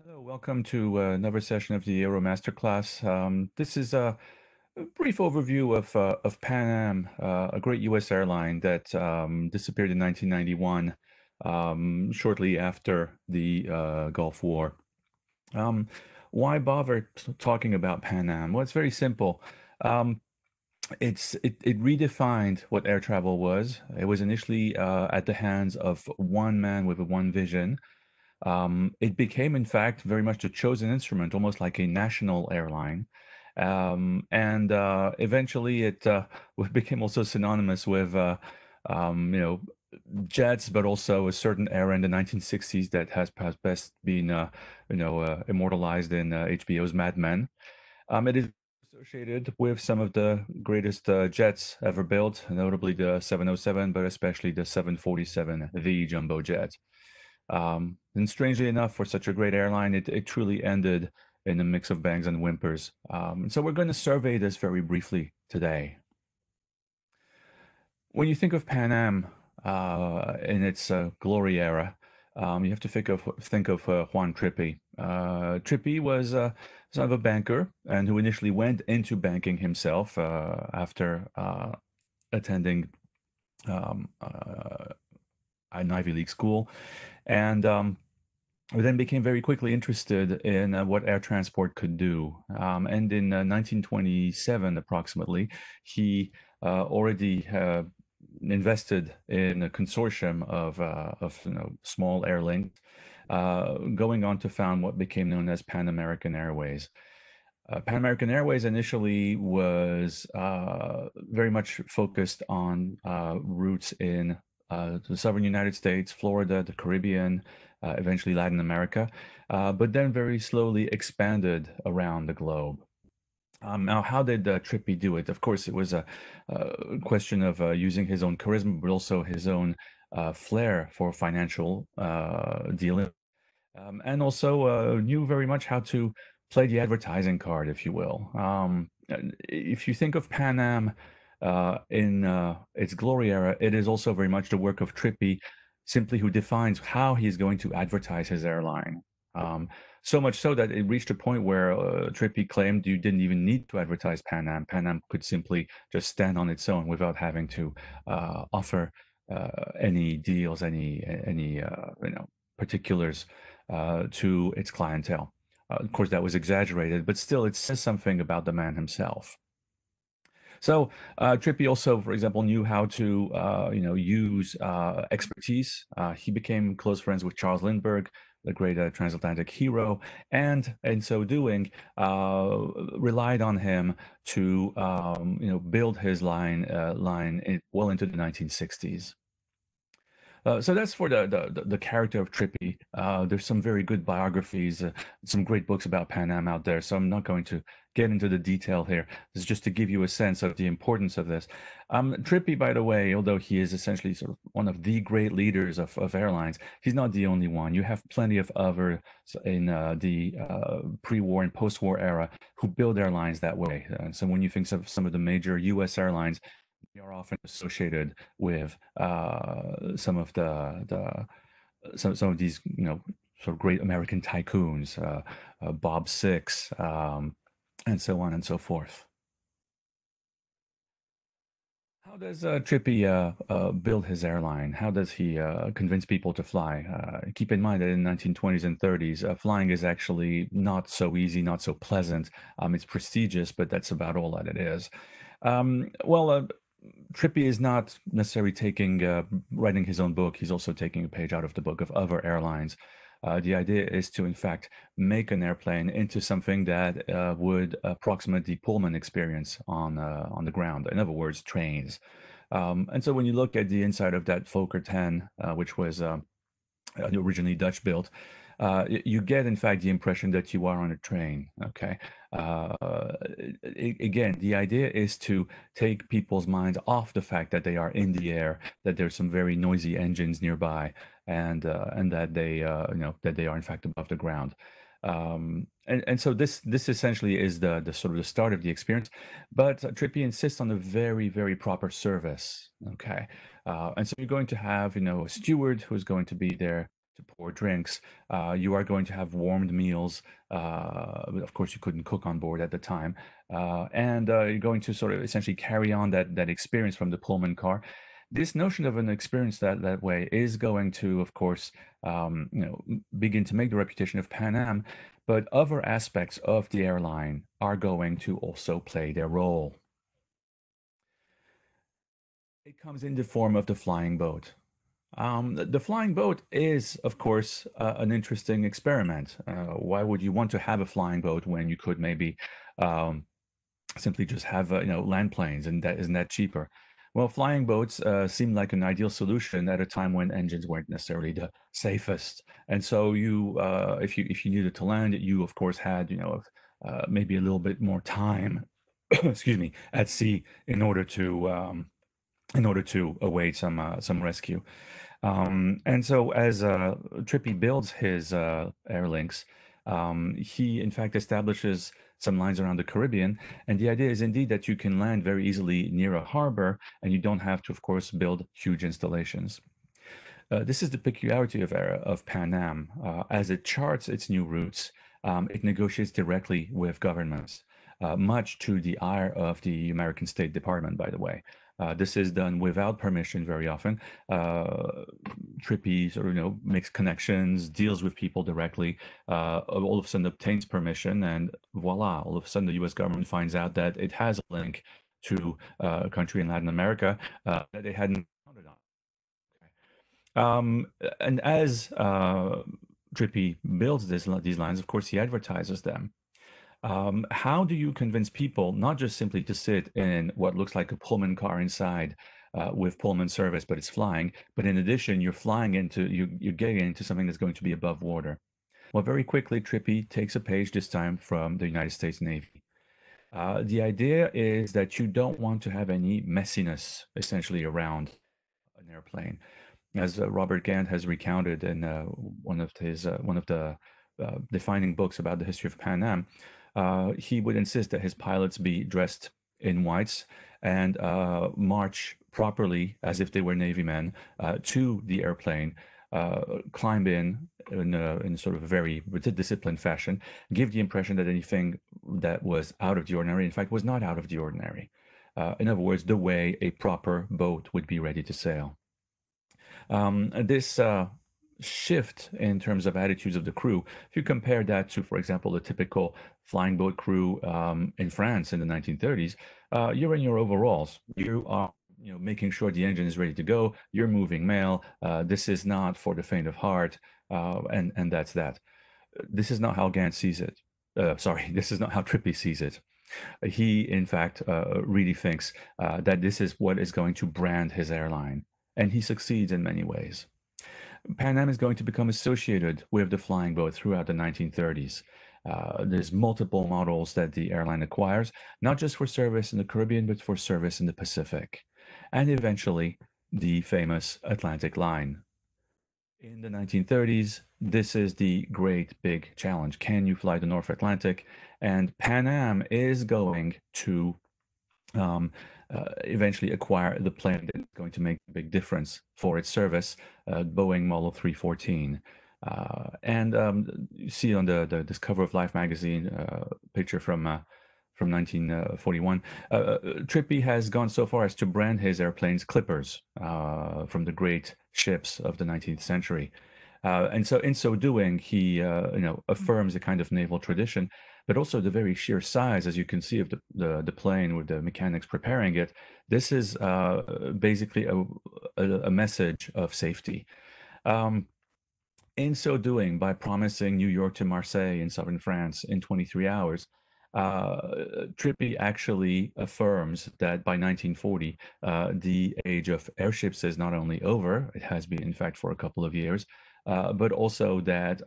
Hello, welcome to another session of the Aero Masterclass. This is a brief overview of Pan Am, a great U.S. airline that disappeared in 1991, shortly after the Gulf War. Um, why bother talking about Pan Am? Well, it's very simple. Um, it redefined what air travel was. It was initially at the hands of one man with a one vision. It became, in fact, very much a chosen instrument, almost like a national airline. And eventually it became also synonymous with, you know, jets, but also a certain era in the 1960s that has best been, immortalized in HBO's Mad Men. It is associated with some of the greatest jets ever built, notably the 707, but especially the 747, the jumbo jet. And strangely enough, for such a great airline, it truly ended in a mix of bangs and whimpers. So we're going to survey this very briefly today. When you think of Pan Am in its glory era, you have to think of Juan Trippe. Trippe was son of a banker and who initially went into banking himself after attending um, an Ivy League school, and then became very quickly interested in what air transport could do. And in 1927, approximately, he already invested in a consortium of small airlines, going on to found what became known as Pan American Airways. Pan American Airways initially was very much focused on routes in the southern United States, Florida, the Caribbean, eventually Latin America, but then very slowly expanded around the globe. Now, how did Trippe do it? Of course, it was a question of using his own charisma, but also his own flair for financial dealing, and also knew very much how to play the advertising card, if you will. If you think of Pan Am in its glory era, it is also very much the work of Trippe, simply who defines how he's going to advertise his airline. Um, so much so that it reached a point where Trippe claimed you didn't even need to advertise Pan Am. Pan Am could simply just stand on its own without having to offer any deals, any particulars to its clientele. Of course, that was exaggerated, but still, it says something about the man himself. So Trippe also, for example, knew how to, use expertise. He became close friends with Charles Lindbergh, the great transatlantic hero, and in so doing, relied on him to, build his well into the 1960s. So that's for the character of Trippe. There's some very good biographies, some great books about Pan Am out there. So I'm not going to get into the detail here. This is just to give you a sense of the importance of this. Trippe, by the way, although he is essentially sort of one of the great leaders of airlines, he's not the only one. You have plenty of others in the pre-war and post-war era who build airlines that way. So when you think of some of the major U.S. airlines, they are often associated with some of some of these sort of great American tycoons, Bob Six, and so on and so forth. How does Trippe build his airline? How does he convince people to fly? Keep in mind that in the 1920s and 30s, flying is actually not so easy, not so pleasant. It's prestigious, but that's about all that it is. Well, Trippe is not necessarily writing his own book. He's also taking a page out of the book of other airlines. The idea is to, in fact, make an airplane into something that would approximate the Pullman experience on the ground. In other words, trains. And so when you look at the inside of that Fokker 10, which was originally Dutch built, you get, in fact, the impression that you are on a train. Okay. Again, the idea is to take people's minds off the fact that they are in the air, that there's some very noisy engines nearby, and that that they are in fact above the ground. And so this essentially is the sort of the start of the experience, but Trippe insists on a very proper service. Okay, and so you're going to have a steward who's going to be there to pour drinks. You are going to have warmed meals. But of course, you couldn't cook on board at the time, and you're going to sort of essentially carry on that experience from the Pullman car. This notion of an experience that way is going to, of course, begin to make the reputation of Pan Am, but other aspects of the airline are going to also play their role. It comes in the form of the flying boat. The flying boat is, of course, an interesting experiment. Why would you want to have a flying boat when you could maybe um, simply just have land planes, and that isn't that cheaper? Well, flying boats seemed like an ideal solution at a time when engines weren't necessarily the safest, and so if you needed to land, you of course had maybe a little bit more time, excuse me, at sea in order to await some rescue. And so as Trippe builds his airlinks, he in fact establishes some lines around the Caribbean. And the idea is indeed that you can land very easily near a harbor and you don't have to, of course, build huge installations. This is the peculiarity of Pan Am. As it charts its new routes, it negotiates directly with governments, much to the ire of the American State Department, by the way. This is done without permission very often. Trippe sort of, makes connections, deals with people directly, all of a sudden obtains permission, and voila, all of a sudden the US government finds out that it has a link to a country in Latin America that they hadn't counted on. And as Trippe builds these lines, of course, he advertises them. How do you convince people not just simply to sit in what looks like a Pullman car inside with Pullman service, but it's flying, but in addition, you're getting into something that's going to be above water? Well, very quickly, Trippe takes a page this time from the United States Navy. The idea is that you don't want to have any messiness essentially around an airplane. As Robert Gant has recounted in one of the defining books about the history of Pan Am, he would insist that his pilots be dressed in whites and march properly as if they were Navy men to the airplane, climb in sort of a very disciplined fashion, give the impression that anything that was out of the ordinary, in fact, was not out of the ordinary. In other words, the way a proper boat would be ready to sail. This shift in terms of attitudes of the crew, if you compare that to, for example, the typical flying boat crew in France in the 1930s, you're in your overalls. You are making sure the engine is ready to go. You're moving mail. This is not for the faint of heart, and that's that. This is not how Gant sees it. Sorry, this is not how Trippe sees it. He, in fact, really thinks that this is what is going to brand his airline, and he succeeds in many ways. Pan Am is going to become associated with the flying boat throughout the 1930s. There's multiple models that the airline acquires, not just for service in the Caribbean, but for service in the Pacific. And eventually, the famous Atlantic line. In the 1930s, this is the great big challenge. Can you fly the North Atlantic? And Pan Am is going to eventually acquire the plane that's going to make a big difference for its service, Boeing Model 314. You see on this cover of Life magazine picture from 1941, Trippe has gone so far as to brand his airplanes Clippers from the great ships of the 19th century. And so in so doing, he affirms a kind of naval tradition, but also the very sheer size, as you can see, of the plane with the mechanics preparing it. This is basically a message of safety. In so doing, by promising New York to Marseille in southern France in 23 hours, Trippe actually affirms that by 1940, the age of airships is not only over, it has been, in fact, for a couple of years, but also that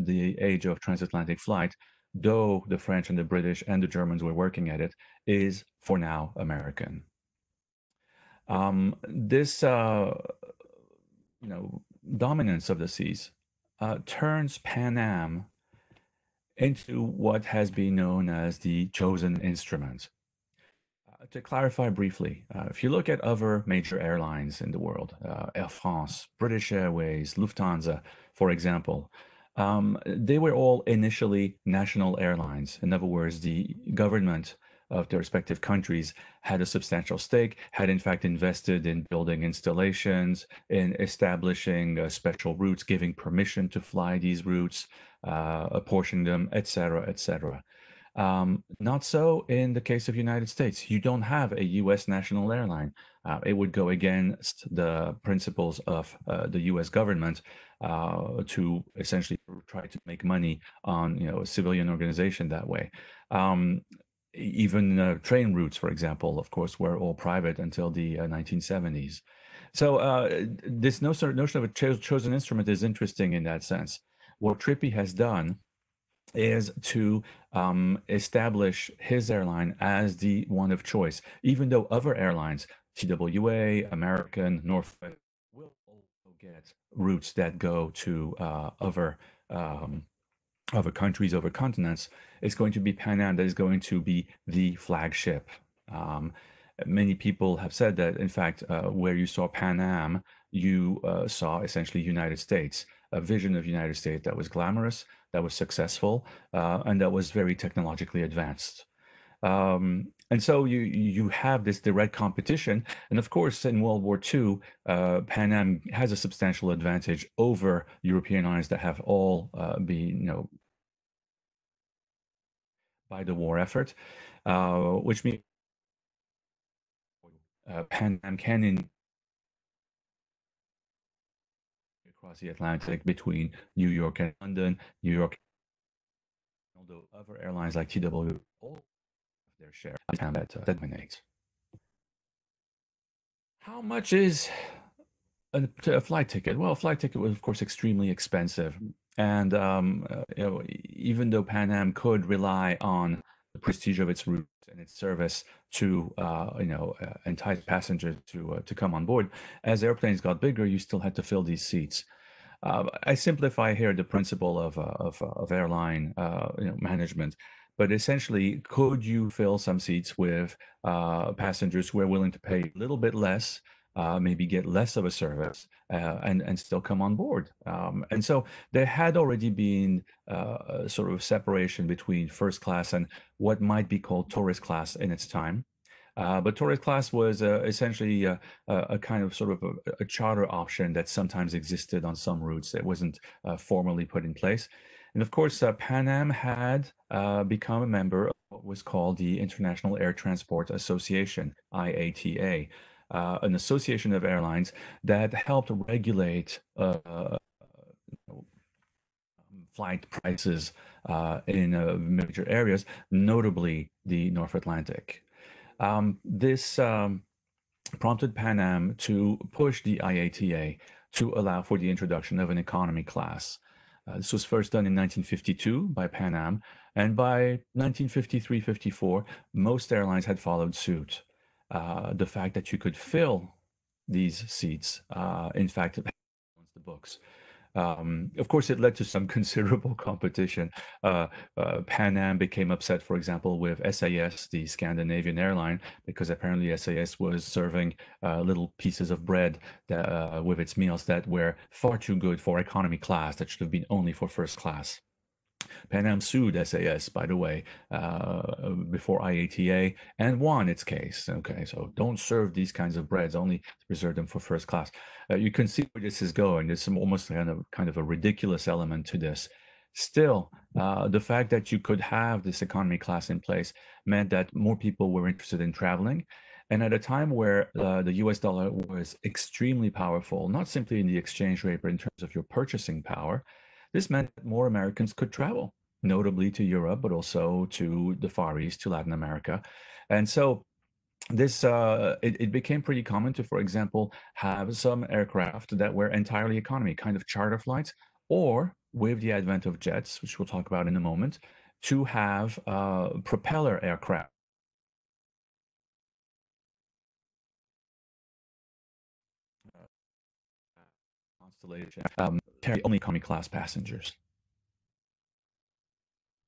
the age of transatlantic flight, though the French and the British and the Germans were working at it, is for now American. This dominance of the seas turns Pan Am into what has been known as the chosen instrument. To clarify briefly, if you look at other major airlines in the world, Air France, British Airways, Lufthansa, for example. They were all initially national airlines. In other words, the government of the respective countries had a substantial stake, had in fact invested in building installations, in establishing special routes, giving permission to fly these routes, apportioning them, etc., etc. Not so in the case of United States. You don't have a U.S. national airline. It would go against the principles of the U.S. government to essentially try to make money on a civilian organization that way. Um, Even train routes, for example, of course, were all private until the 1970s. So this notion of a chosen instrument is interesting in that sense. What Trippe has done is to establish his airline as the one of choice, even though other airlines, TWA, American, Northwest, will also get routes that go to um, other countries, other continents. It's going to be Pan Am that is going to be the flagship. Um, Many people have said that, in fact, where you saw Pan Am, you saw essentially United States, a vision of United States that was glamorous, that was successful, and that was very technologically advanced. And so you have this direct competition, and of course, in World War II, Pan Am has a substantial advantage over European airlines that have all been, by the war effort, which means Pan Am can across the Atlantic between New York and London, New York, although other airlines like TW all have their share that dominates. How much is a flight ticket? Well, a flight ticket was, of course, extremely expensive. And even though Pan Am could rely on the prestige of its route and its service to, entice passengers to come on board, as airplanes got bigger, you still had to fill these seats. I simplify here the principle of airline management, but essentially, could you fill some seats with passengers who are willing to pay a little bit less, maybe get less of a service, and still come on board? And so there had already been a sort of separation between first class and what might be called tourist class in its time. But tourist class was essentially a kind of sort of a charter option that sometimes existed on some routes. It wasn't formally put in place. And of course, Pan Am had become a member of what was called the International Air Transport Association, IATA, an association of airlines that helped regulate flight prices in major areas, notably the North Atlantic. This prompted Pan Am to push the IATA to allow for the introduction of an economy class. This was first done in 1952 by Pan Am, and by 1953-54, most airlines had followed suit. The fact that you could fill these seats, in fact, it the books. Of course, it led to some considerable competition. Pan Am became upset, for example, with SAS, the Scandinavian airline, because apparently SAS was serving little pieces of bread with its meals that were far too good for economy class, that should have been only for first class. Pan Am sued SAS, by the way, before IATA and won its case. Okay, so don't serve these kinds of breads, only reserve them for first class. You can see where this is going. There's some almost kind of a ridiculous element to this. Still, the fact that you could have this economy class in place meant that more people were interested in traveling. And at a time where the US dollar was extremely powerful, not simply in the exchange rate, but in terms of your purchasing power, this meant that more Americans could travel, notably to Europe, but also to the Far East, to Latin America. And so it became pretty common to, for example, have some aircraft that were entirely economy, kind of charter flights, or with the advent of jets, which we'll talk about in a moment, to have propeller aircraft. Constellation carry only economy class passengers.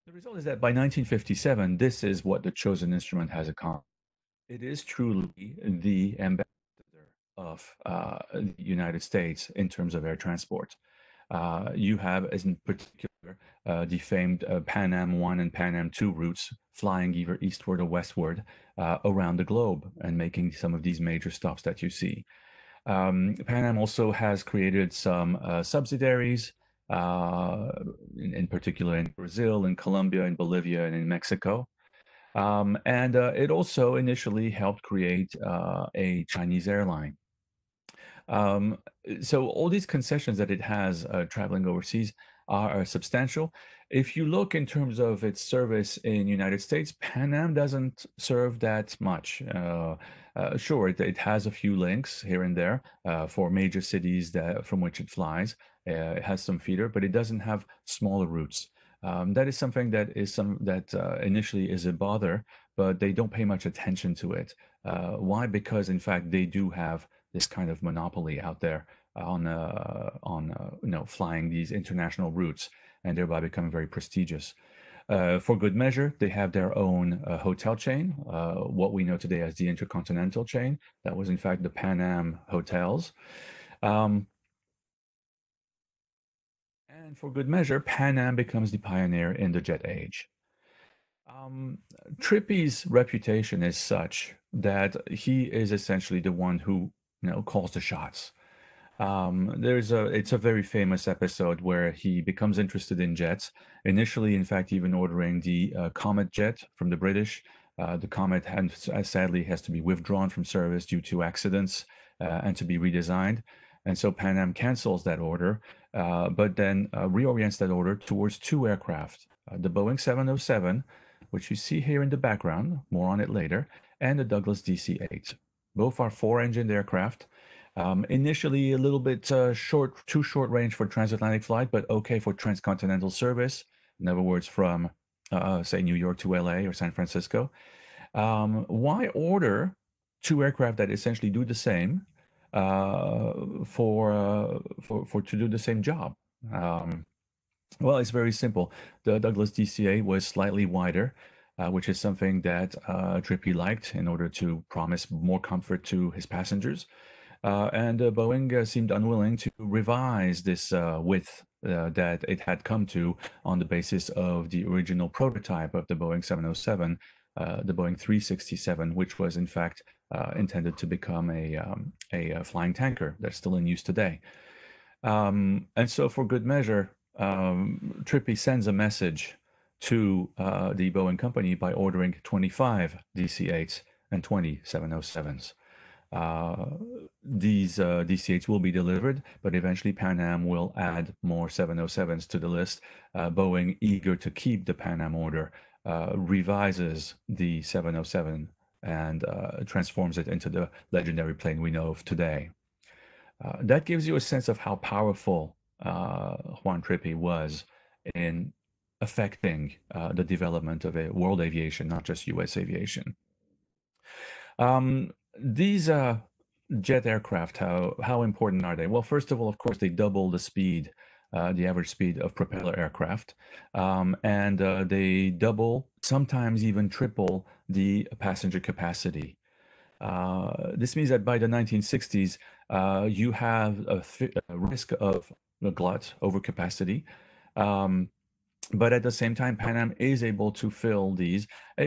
The result is that by 1957, this is what the chosen instrument has accomplished. It is truly the ambassador of the United States in terms of air transport. You have, as in particular, the famed Pan Am 1 and Pan Am 2 routes flying either eastward or westward around the globe and making some of these major stops that you see. Pan Am also has created some subsidiaries, uh, in particular in Brazil, in Colombia, in Bolivia, and in Mexico. And it also initially helped create a Chinese airline. Um, so all these concessions that it has traveling overseas are substantial. If you look in terms of its service in United States, Pan Am doesn't serve that much. Sure, it has a few links here and there for major cities from which it flies. It has some feeder, but it doesn't have smaller routes. That is something that initially is a bother, but they don't pay much attention to it. Why? Because in fact they do have this kind of monopoly out there on flying these international routes and thereby becoming very prestigious. For good measure, they have their own hotel chain, what we know today as the Intercontinental chain. That was in fact the Pan Am hotels. Um, and for good measure, Pan Am becomes the pioneer in the jet age. Um, Trippi's reputation is such that he is essentially the one who calls the shots. It's a very famous episode where he becomes interested in jets. Initially, in fact, even ordering the Comet jet from the British. The Comet sadly has to be withdrawn from service due to accidents and to be redesigned. And so Pan Am cancels that order, but then reorients that order towards two aircraft, the Boeing 707, which you see here in the background, more on it later, and the Douglas DC-8. Both are four-engined aircraft. Initially a little bit too short range for transatlantic flight, but okay for transcontinental service. In other words, from say New York to LA or San Francisco. Why order two aircraft that essentially do the same for to do the same job? Um, well, it's very simple. The Douglas DCA was slightly wider, which is something that Trippe liked in order to promise more comfort to his passengers. And Boeing seemed unwilling to revise this width that it had come to on the basis of the original prototype of the Boeing 707, the Boeing 367, which was in fact intended to become a flying tanker that's still in use today. And so, for good measure, Trippe sends a message to the Boeing company by ordering 25 DC-8s and 20 707s. These DC-8s will be delivered, but eventually Pan Am will add more 707s to the list. Boeing, eager to keep the Pan Am order, revises the 707 and transforms it into the legendary plane we know of today. That gives you a sense of how powerful Juan Trippe was in affecting the development of world aviation, not just U.S. aviation. These jet aircraft, how important are they? Well, first of all, of course, they double the speed, the average speed of propeller aircraft, and they double, sometimes even triple the passenger capacity. This means that by the 1960s, you have a risk of a glut, overcapacity. But at the same time, Pan Am is able to fill these,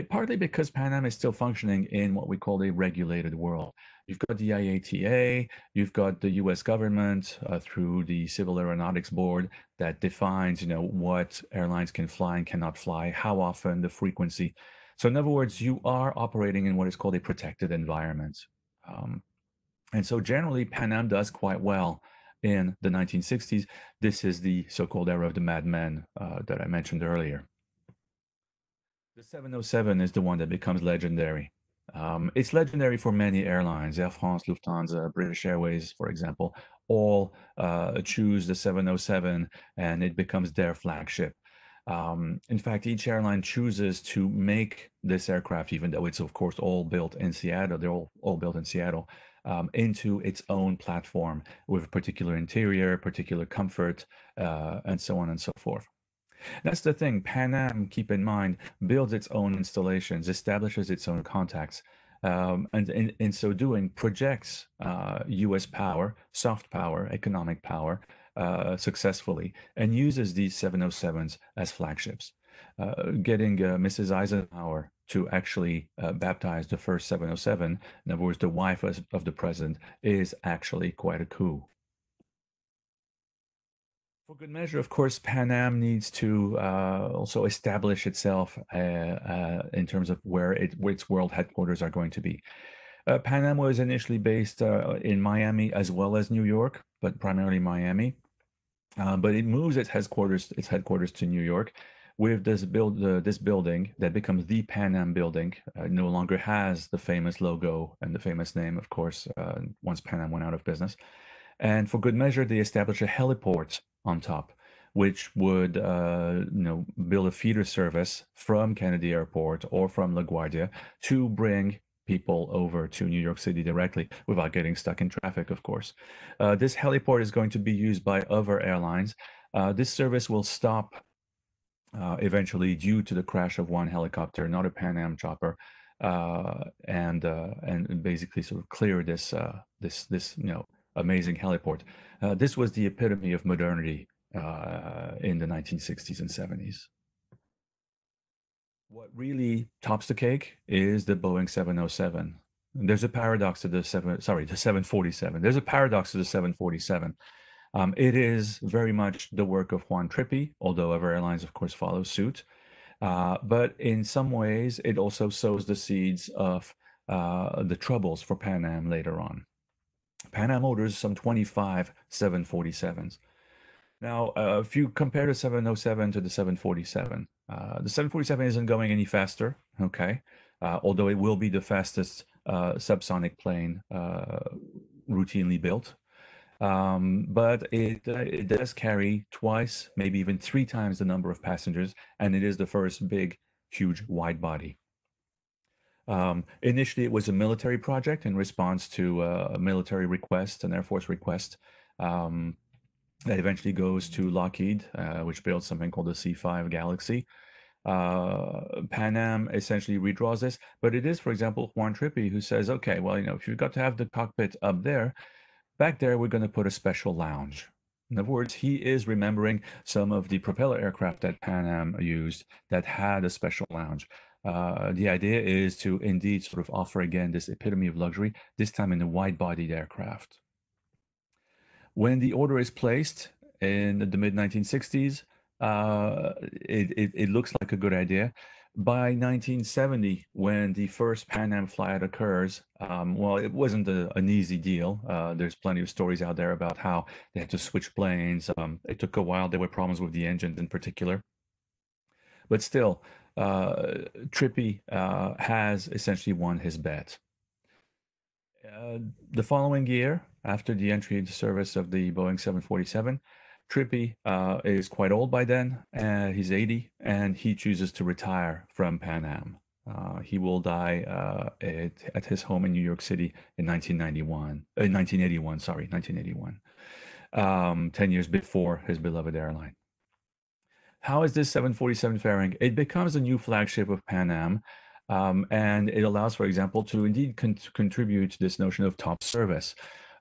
partly because Pan Am is still functioning in what we call a regulated world. You've got the IATA, you've got the US government through the Civil Aeronautics Board that defines, what airlines can fly and cannot fly, how often, the frequency. So in other words, you are operating in what is called a protected environment. And so generally, Pan Am does quite well in the 1960s. This is the so-called era of the madmen that I mentioned earlier. The 707 is the one that becomes legendary. It's legendary for many airlines. Air France, Lufthansa, British Airways, for example, all choose the 707 and it becomes their flagship. In fact, each airline chooses to make this aircraft, even though it's of course all built in Seattle, they're all built in Seattle, into its own platform with a particular interior, particular comfort, and so on and so forth. That's the thing. Pan Am, keep in mind, builds its own installations, establishes its own contacts, and in so doing, projects US power, soft power, economic power successfully and uses these 707s as flagships. Getting Mrs. Eisenhower to actually baptize the first 707, in other words, the wife of the president, is actually quite a coup. For good measure, of course, Pan Am needs to also establish itself in terms of where its world headquarters are going to be. Pan Am was initially based in Miami as well as New York, but primarily Miami. But it moves its headquarters to New York with this building that becomes the Pan Am building. No longer has the famous logo and the famous name, of course, once Pan Am went out of business. And for good measure, they established a heliport on top, which would build a feeder service from Kennedy Airport or from LaGuardia to bring people over to New York City directly without getting stuck in traffic, of course. This heliport is going to be used by other airlines. This service will stop eventually due to the crash of one helicopter, not a Pan Am chopper, and basically sort of clear this amazing heliport. This was the epitome of modernity in the 1960s and 70s. What really tops the cake is the Boeing 707. There's a paradox to the 747. There's a paradox to the 747. It is very much the work of Juan Trippe, although other airlines, of course, follow suit. But in some ways, it also sows the seeds of the troubles for Pan Am later on. Pan Am orders some 25 747s. Now, if you compare the 707 to the 747, the 747 isn't going any faster, okay? Although it will be the fastest subsonic plane routinely built. But it does carry twice, maybe even 3 times the number of passengers, and it is the first big, huge wide body. Initially, it was a military project in response to a military request, an Air Force request. That eventually goes to Lockheed, which builds something called the C-5 Galaxy. Pan Am essentially redraws this, but it is, for example, Juan Trippe who says, okay, well, if you've got to have the cockpit up there, back there, we're going to put a special lounge. In other words, he is remembering some of the propeller aircraft that Pan Am used that had a special lounge. The idea is to indeed sort of offer again this epitome of luxury, this time in a wide-bodied aircraft. When the order is placed in the mid-1960s, it looks like a good idea. By 1970, when the first Pan Am flight occurs, well, it wasn't an easy deal. There's plenty of stories out there about how they had to switch planes. It took a while. There were problems with the engines in particular. But still, Trippe has essentially won his bet. The following year, after the entry into service of the Boeing 747, Trippe is quite old by then. He's 80, and he chooses to retire from Pan Am. He will die at his home in New York City in 1981, 10 years before his beloved airline. How is this 747 faring? It becomes a new flagship of Pan Am. And it allows, for example, to indeed contribute to this notion of top service.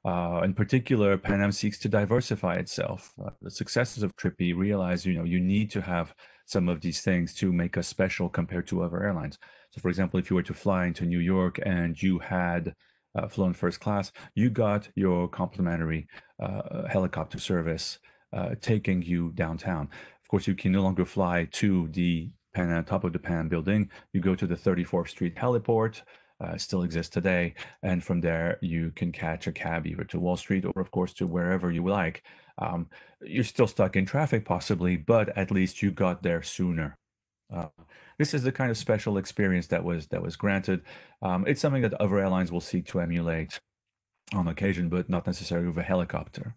In particular, Pan Am seeks to diversify itself. The successors of Trippe realize, you need to have some of these things to make us special compared to other airlines. So, for example, if you were to fly into New York and you had flown first class, you got your complimentary helicopter service taking you downtown. Of course, you can no longer fly to the top of the Pan Am building. You go to the 34th Street heliport, still exists today, and from there you can catch a cab either to Wall Street or, of course, to wherever you like. You're still stuck in traffic possibly, but at least you got there sooner. This is the kind of special experience that was granted. It's something that other airlines will seek to emulate on occasion, but not necessarily with a helicopter.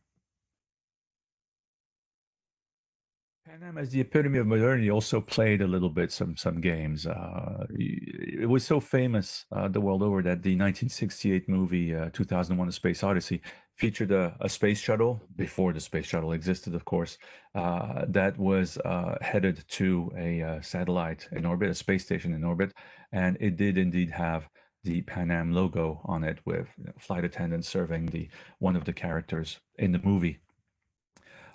Pan Am, as the epitome of modernity, also played a little bit some games. It was so famous the world over that the 1968 movie 2001: A Space Odyssey featured a space shuttle, before the space shuttle existed, of course, that was headed to a satellite in orbit, a space station in orbit, and it did indeed have the Pan Am logo on it with flight attendants serving one of the characters in the movie.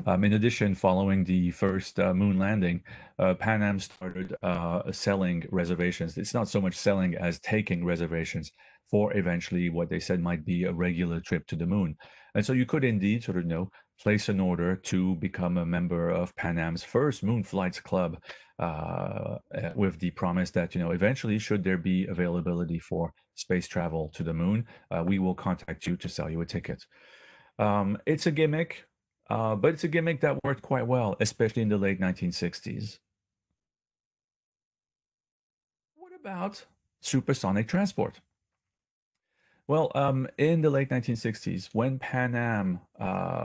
In addition, following the first moon landing, Pan Am started selling reservations. It's not so much selling as taking reservations for eventually what they said might be a regular trip to the moon. And so you could indeed sort of, place an order to become a member of Pan Am's first moon flights club, with the promise that, eventually, should there be availability for space travel to the moon, we will contact you to sell you a ticket. It's a gimmick, but it's a gimmick that worked quite well, especially in the late 1960s. What about supersonic transport? Well, in the late 1960s, when Pan Am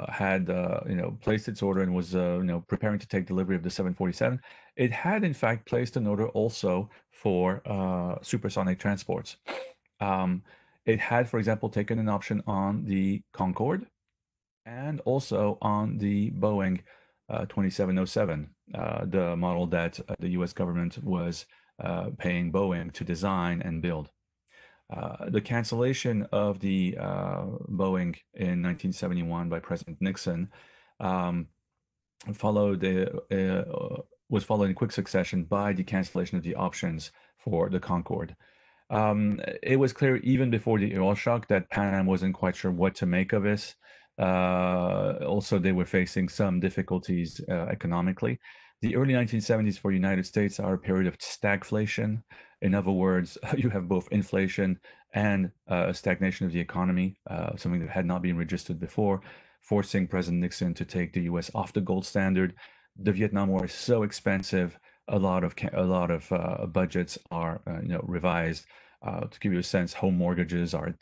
had placed its order and was preparing to take delivery of the 747, it had in fact placed an order also for supersonic transports. Um, it had, for example, taken an option on the Concorde and also on the Boeing 2707, the model that the U.S. government was paying Boeing to design and build. The cancellation of the Boeing in 1971 by President Nixon um, followed was followed in quick succession by the cancellation of the options for the Concorde. It was clear even before the oil shock that Pan Am wasn't quite sure what to make of this. Also, they were facing some difficulties economically. The early 1970s for the United States are a period of stagflation. In other words, you have both inflation and a stagnation of the economy, something that had not been registered before, forcing President Nixon to take the U.S. off the gold standard. The Vietnam War is so expensive. A lot of budgets are revised. To give you a sense, home mortgages are at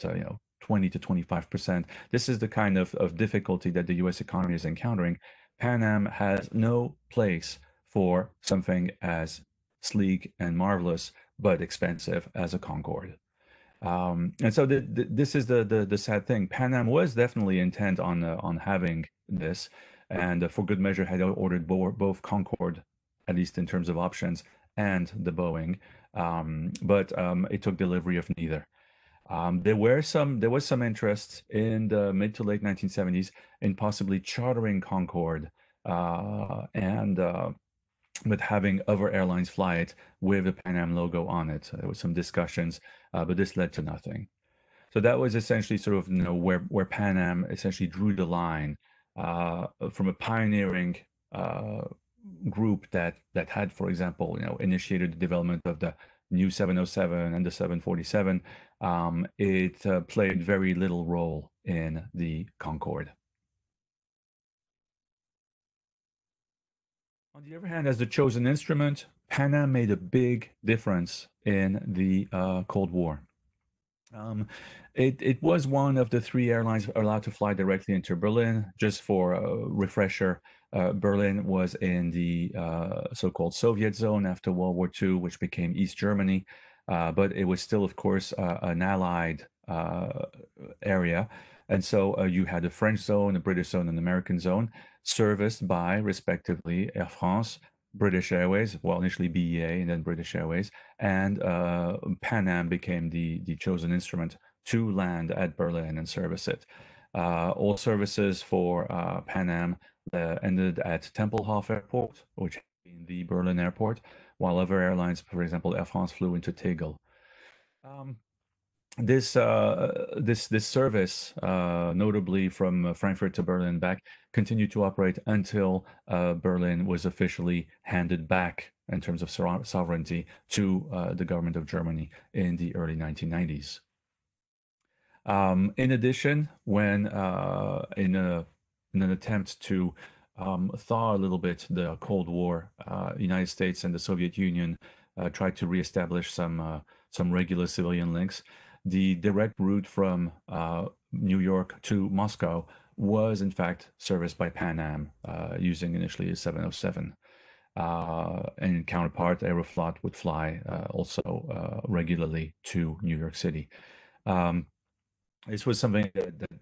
20 to 25%. This is the kind of difficulty that the U.S. economy is encountering. Pan Am has no place for something as sleek and marvelous but expensive as a Concorde. And so this is the sad thing. Pan Am was definitely intent on having this, and for good measure had ordered both Concorde, at least in terms of options, and the Boeing, but it took delivery of neither. There was some interest in the mid to late 1970s in possibly chartering Concorde, and with having other airlines fly it with the Pan Am logo on it. There was some discussions, but this led to nothing. So that was essentially sort of where Pan Am essentially drew the line from a pioneering group that had, for example, initiated the development of the new 707 and the 747. It played very little role in the Concorde. On the other hand, as the chosen instrument, Pan Am made a big difference in the Cold War. Um, it was one of the three airlines allowed to fly directly into Berlin. Just for a refresher, Berlin was in the so-called Soviet zone after World War II, which became East Germany, but it was still, of course, an Allied area. And so you had a French zone, a British zone, and an American zone, serviced by, respectively, Air France, British Airways, well, initially BEA and then British Airways, and Pan Am became the chosen instrument to land at Berlin and service it. All services for Pan Am ended at Tempelhof Airport, which is the Berlin airport, while other airlines, for example, Air France, flew into Tegel. Um, this service, notably from Frankfurt to Berlin back, continued to operate until Berlin was officially handed back in terms of sovereignty to the government of Germany in the early 1990s. In addition, when in an attempt to thaw a little bit the Cold War, United States and the Soviet Union tried to reestablish some regular civilian links. The direct route from New York to Moscow was in fact serviced by Pan Am, using initially a 707. And counterpart Aeroflot would fly also regularly to New York City. Um, this was something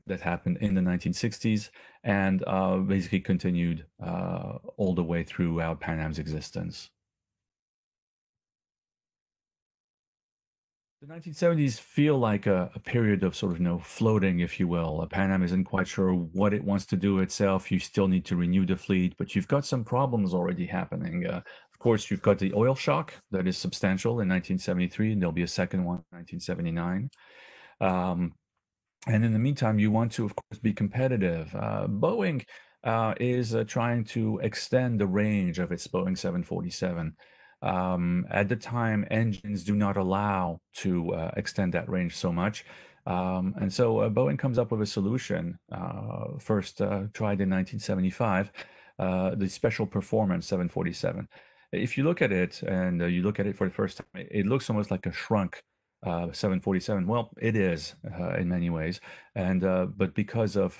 that happened in the 1960s and basically continued all the way throughout Pan Am's existence. The 1970s feel like a period of sort of, floating, if you will. Pan Am isn't quite sure what it wants to do itself. You still need to renew the fleet, but you've got some problems already happening. Of course, you've got the oil shock that is substantial in 1973, and there'll be a second one in 1979. Um, and in the meantime, you want to, of course, be competitive. Boeing is trying to extend the range of its Boeing 747. At the time, engines do not allow to extend that range so much. And so Boeing comes up with a solution, first tried in 1975, the Special Performance 747. If you look at it and you look at it for the first time, it looks almost like a shrunk 747. Well, it is in many ways, and but because of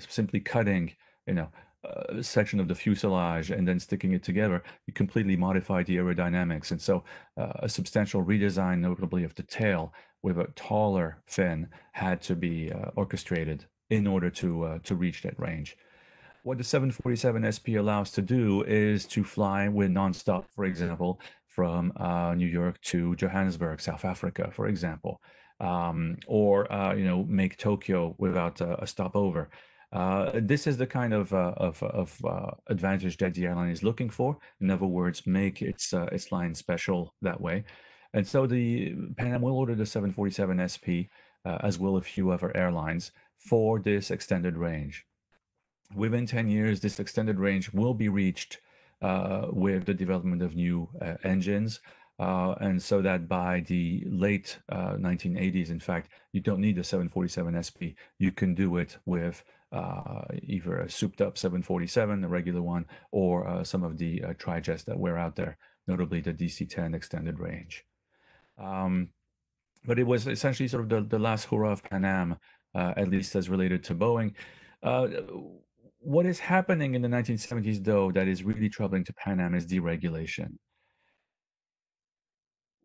simply cutting, you know, a section of the fuselage and then sticking it together, you completely modify the aerodynamics, and so a substantial redesign, notably of the tail, with a taller fin, had to be orchestrated in order to reach that range. What the 747 SP allows to do is to fly with nonstop, for example, from New York to Johannesburg, South Africa, for example, or make Tokyo without a stopover. This is the kind of advantage that the airline is looking for. In other words, make its line special that way. And so the Pan Am will order the 747 SP, as will a few other airlines, for this extended range. Within 10 years, this extended range will be reached with the development of new engines. And so that by the late 1980s, in fact, you don't need a 747 SP. You can do it with either a souped up 747, a regular one, or some of the tri-jets that were out there, notably the DC-10 extended range. Um, but it was essentially sort of the last hurrah of Pan Am, at least as related to Boeing. Uh, what is happening in the 1970s, though, that is really troubling to Pan Am is deregulation.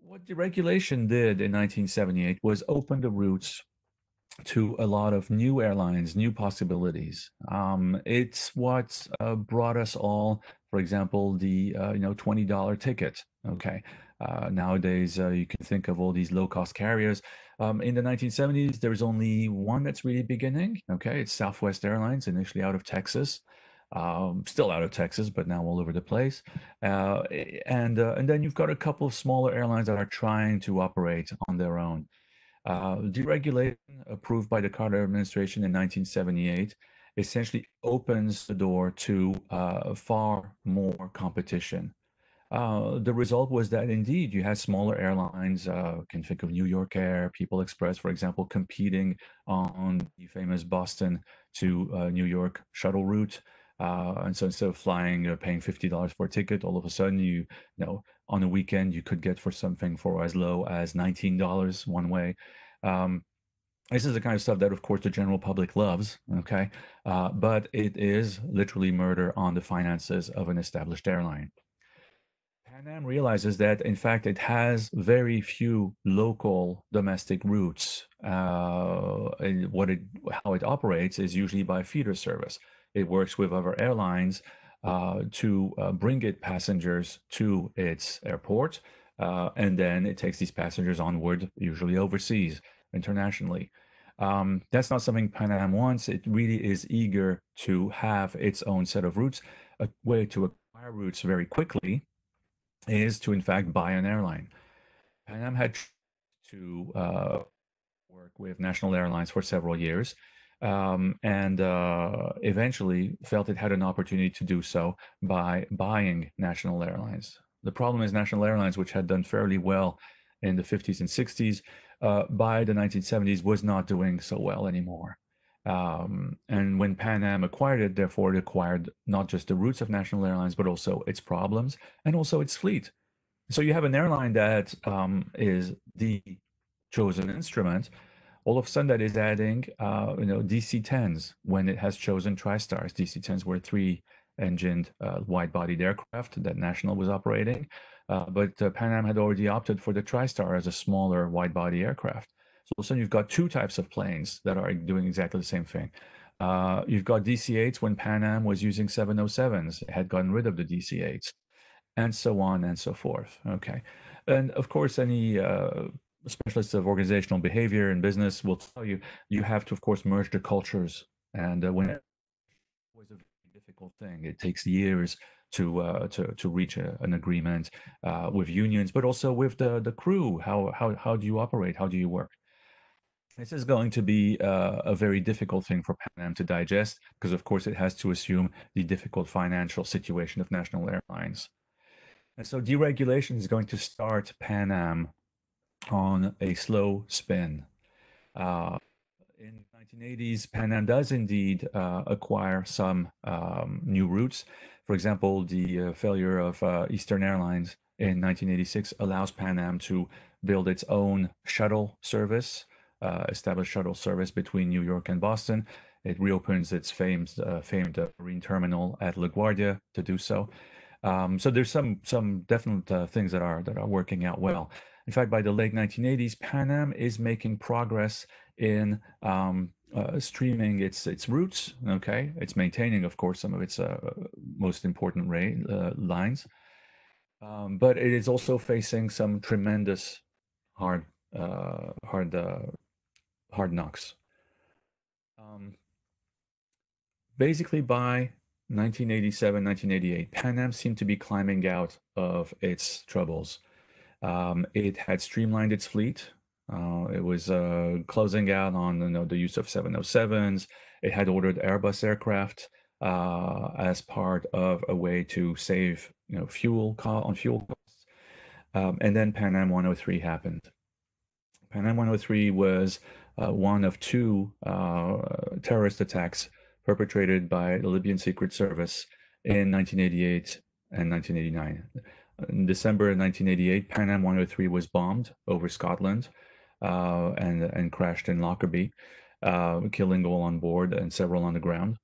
What deregulation did in 1978 was open the routes to a lot of new airlines, new possibilities. It's what brought us all, for example, the $20 ticket. Okay, nowadays you can think of all these low-cost carriers. In the 1970s, there's only one that's really beginning. Okay, it's Southwest Airlines, initially out of Texas. Still out of Texas, but now all over the place. And then you've got a couple of smaller airlines that are trying to operate on their own. Deregulation, approved by the Carter administration in 1978, essentially opens the door to far more competition. The result was that indeed you had smaller airlines, can think of New York Air, People Express, for example, competing on the famous Boston to New York shuttle route. And so instead of flying, paying $50 for a ticket, all of a sudden on a weekend you could get for something for as low as $19 one way. Um, this is the kind of stuff that, of course, the general public loves, okay? But it is literally murder on the finances of an established airline. Pan Am realizes that, in fact, it has very few local domestic routes. And how it operates is usually by feeder service. It works with other airlines to bring it passengers to its airport, and then it takes these passengers onward, usually overseas, internationally. That's not something Pan Am wants. It really is eager to have its own set of routes. A way to acquire routes very quickly is to, in fact, buy an airline. Pan Am had to work with national airlines for several years, and eventually felt it had an opportunity to do so by buying national airlines. The problem is national airlines, which had done fairly well in the 50s and 60s, by the 1970s was not doing so well anymore. And when Pan Am acquired it, therefore, it acquired not just the roots of national airlines, but also its problems and also its fleet. So you have an airline that is the chosen instrument. All of a sudden, that is adding, DC-10s when it has chosen TriStars. DC-10s were three-engined, wide-bodied aircraft that National was operating, but Pan Am had already opted for the TriStar as a smaller, wide-body aircraft. So all of a sudden, you've got two types of planes that are doing exactly the same thing. You've got DC-8s when Pan Am was using 707s. It had gotten rid of the DC-8s, and so on and so forth. Okay. And of course, any specialists of organizational behavior and business will tell you, you have to, of course, merge the cultures. And when it was a very difficult thing, it takes years to reach an agreement with unions, but also with the crew. How do you operate? How do you work? This is going to be a very difficult thing for Pan Am to digest because, of course, it has to assume the difficult financial situation of national airlines. And so deregulation is going to start Pan Am on a slow spin. Uh, in the 1980s, Pan Am does indeed acquire some new routes. For example, the failure of Eastern Airlines in 1986 allows Pan Am to build its own shuttle service, establish shuttle service between New York and Boston. It reopens its famed marine terminal at LaGuardia to do so. So there's some definite things that are working out well. In fact, by the late 1980s, Pan Am is making progress in streaming its routes. Okay, it's maintaining, of course, some of its most important lines, but it is also facing some tremendous hard uh, hard uh, hard knocks. Um, Basically, by 1987, 1988, Pan Am seemed to be climbing out of its troubles. It had streamlined its fleet. It was closing out on the use of 707s. It had ordered Airbus aircraft as part of a way to save fuel costs. And then Pan Am 103 happened. Pan Am 103 was one of two terrorist attacks perpetrated by the Libyan Secret Service in 1988 and 1989. In December 1988, Pan Am 103 was bombed over Scotland and crashed in Lockerbie, killing all on board and several on the ground.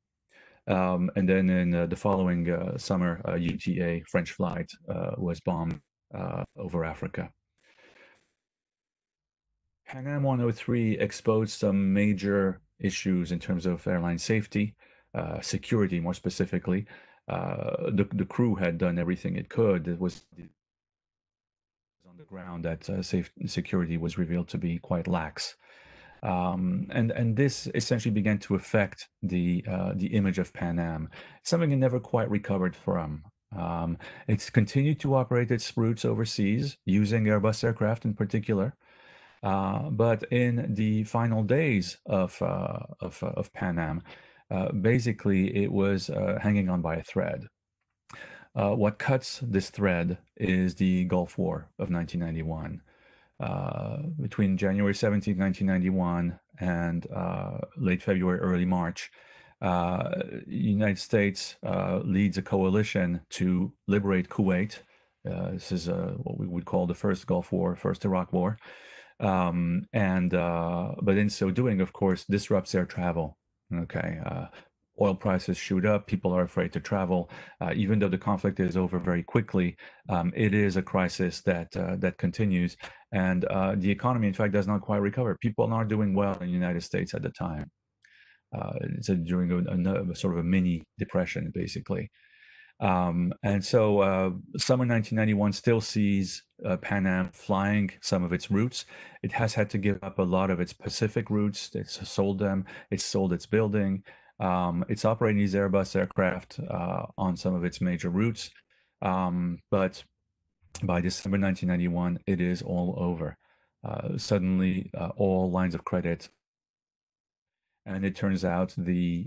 And then in the following summer, UTA French flight was bombed over Africa. Pan Am 103 exposed some major issues in terms of airline safety, security more specifically. The crew had done everything it could. It was on the ground that security was revealed to be quite lax. And this essentially began to affect the image of Pan Am, something it never quite recovered from. It's continued to operate its routes overseas using Airbus aircraft in particular. But in the final days of Pan Am, basically it was hanging on by a thread. What cuts this thread is the Gulf War of 1991. Between January 17, 1991 and late February, early March, the United States leads a coalition to liberate Kuwait. This is what we would call the first Gulf War, first Iraq War. But in so doing, of course, disrupts air travel. Okay, oil prices shoot up. People are afraid to travel, even though the conflict is over very quickly. It is a crisis that continues, and the economy, in fact, does not quite recover. People are not doing well in the United States at the time. It's during a sort of a mini depression, basically. And so summer 1991 still sees Pan Am flying some of its routes. It has had to give up a lot of its Pacific routes. It's sold them. It's sold its building. It's operating these Airbus aircraft on some of its major routes. But by December 1991, it is all over. Suddenly, all lines of credit, and it turns out the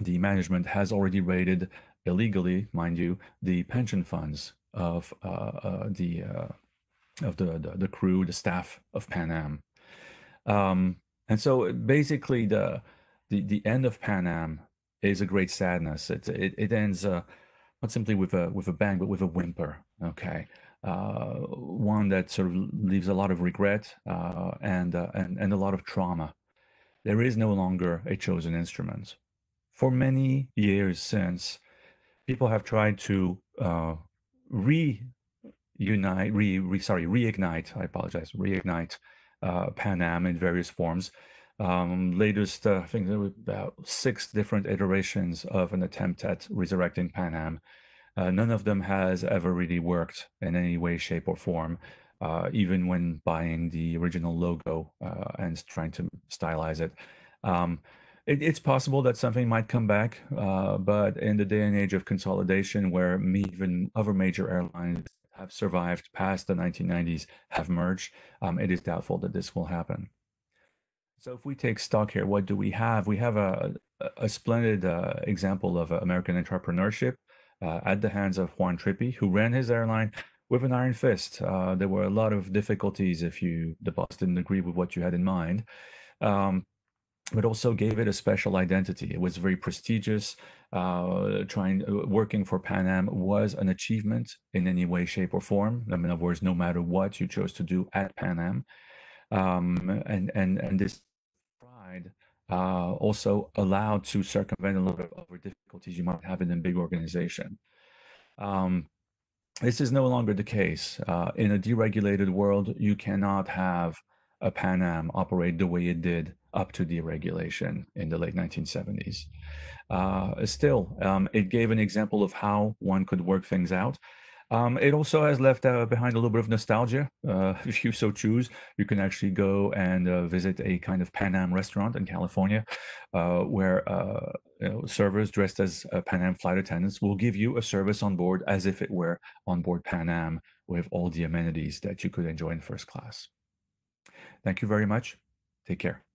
management has already raided illegally, mind you, the pension funds of the crew, the staff of Pan Am. And so basically the end of Pan Am is a great sadness. It ends not simply with a bang, but with a whimper. Okay. One that sort of leaves a lot of regret and a lot of trauma. There is no longer a chosen instrument. For many years since, people have tried to reignite. I apologize, reignite Pan Am in various forms. Latest, I think there were about 6 different iterations of an attempt at resurrecting Pan Am. None of them has ever really worked in any way, shape, or form. even when buying the original logo and trying to stylize it. Um, it's possible that something might come back, but in the day and age of consolidation, where even other major airlines have survived past the 1990s, have merged, it is doubtful that this will happen. So if we take stock here, what do we have? We have a splendid example of American entrepreneurship at the hands of Juan Trippe, who ran his airline with an iron fist. There were a lot of difficulties if the boss didn't agree with what you had in mind, um, but also gave it a special identity. It was very prestigious. Working for Pan Am was an achievement in any way, shape, or form. I mean, in other words, no matter what you chose to do at Pan Am, and this pride also allowed to circumvent a lot of other difficulties you might have in a big organization. Um, this is no longer the case. In a deregulated world, you cannot have a Pan Am operate the way it did up to deregulation in the late 1970s. Still, it gave an example of how one could work things out. It also has left behind a little bit of nostalgia. If you so choose, you can actually go and visit a kind of Pan Am restaurant in California, where servers dressed as Pan Am flight attendants will give you a service on board as if it were on board Pan Am with all the amenities that you could enjoy in first class. Thank you very much. Take care.